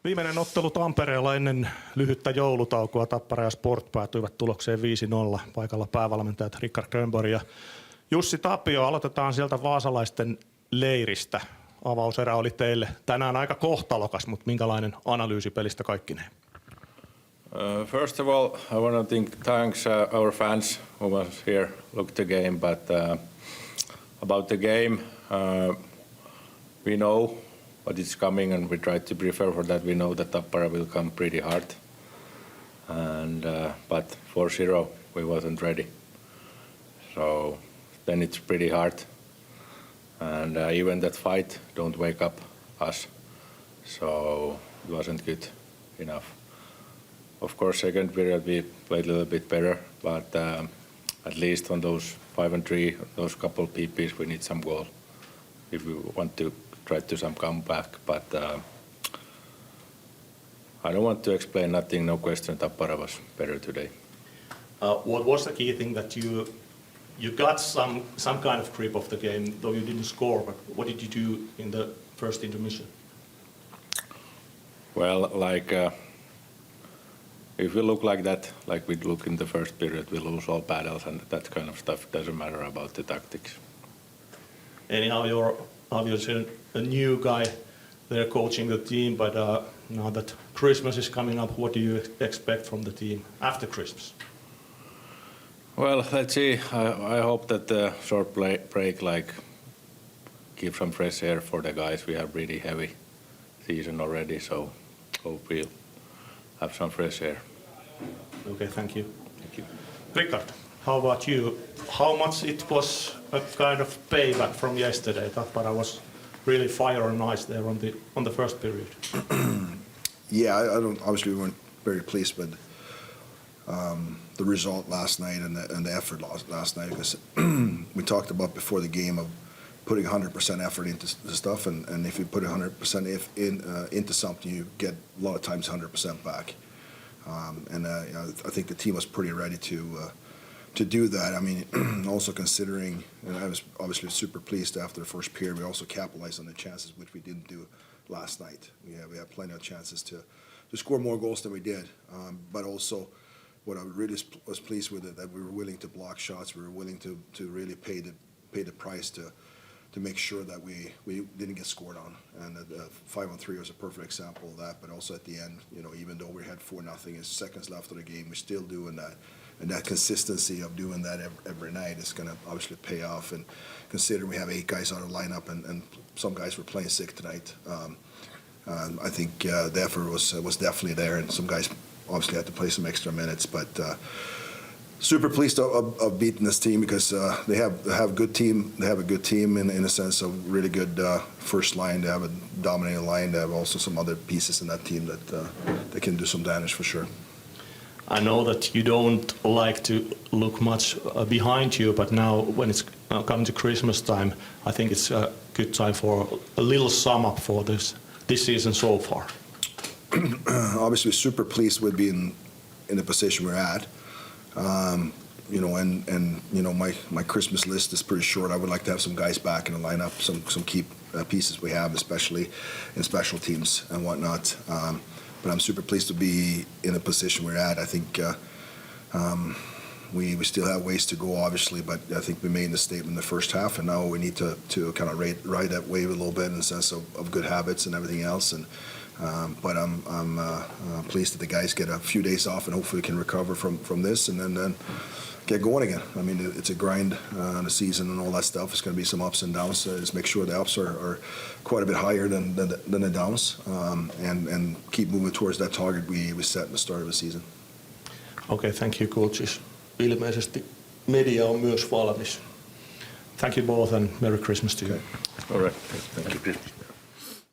Viimeinen ottelu Tampereella ennen lyhyttä joulutaukoa. Tappara ja Sport päätyivät tulokseen 5-0. Paikalla päävalmentajat Rickard Grönborg ja Jussi Tapio. Aloitetaan sieltä vaasalaisten leiristä. Avauserä oli teille tänään aika kohtalokas, mutta minkälainen analyysi pelistä kaikkineen? First of all, I want to thanks our fans who was here, look the game. But about the game, we know what is coming, and we try to prepare for that. We know that Tappara will come pretty hard, and but 4-0 we wasn't ready. So then it's pretty hard, and even that fight don't wake up us. So it wasn't good enough. Of course, second period we played a little bit better, but at least on those 5-3, those couple PPs, we need some goal if we want to try to some comeback. But I don't want to explain nothing. No question. Tappara was better today. What was the key thing that you got some kind of grip of the game, though you didn't score? But what did you do in the first intermission? Well, like. If we look like that, like we look in the first period, we lose all battles and that kind of stuff. It doesn't matter about the tactics. Anyhow, you're obviously a new guy there coaching the team, but now that Christmas is coming up, what do you expect from the team after Christmas? Well, let's see. I hope that the short break give some fresh air for the guys. We have really heavy season already, so hope we'll have some fresh air. Okay, thank you. Thank you. Rickard, how about you? How much it was a kind of payback from yesterday? Tappara was really fire and ice there on the first period. Yeah, I don't. Obviously, we weren't very pleased with the result last night and the effort last night, because we talked about before the game of putting 100% effort into the stuff, and if you put 100% into something, you get a lot of times 100% back. I think the team was pretty ready to do that. I mean, also considering, and I was obviously super pleased after the first period, we also capitalized on the chances, which we didn't do last night. We had plenty of chances to score more goals than we did, but also what I really was pleased with it, that we were willing to block shots, we were willing to really pay the price to make sure that we didn't get scored on. And 5-on-3 was a perfect example of that. But also at the end, even though we had 4-0, it's seconds left of the game, we're still doing that. And that consistency of doing that every night is going to obviously pay off. And considering we have 8 guys out of the lineup and some guys were playing sick tonight, I think the effort was definitely there. And some guys obviously had to play some extra minutes. But super pleased of beating this team, because they have a good team. They have a good team in a sense of really good first line. They have a dominating line. They have also some other pieces in that team that can do some damage for sure. I know that you don't like to look much behind you, but now when it's coming to Christmas time, I think it's a good time for a little sum up for this season so far. Obviously, super pleased with being in the position we're at. My Christmas list is pretty short. I would like to have some guys back in the lineup, some key pieces we have, especially in special teams and whatnot. But I'm super pleased to be in the position we're at. I think we still have ways to go, obviously, but I think we made a statement in the first half, and now we need to kind of ride that wave a little bit in the sense of good habits and everything else. But I'm pleased that the guys get a few days off and hopefully can recover from this and then get going again. I mean, it's a grind on the season and all that stuff. It's going to be some ups and downs. Just make sure the ups are quite a bit higher than the downs, and keep moving towards that target we set at the start of the season. Okay, thank you, coaches. Ilmeisesti media on myös valmis. Thank you both and Merry Christmas to you. All right. Thank you.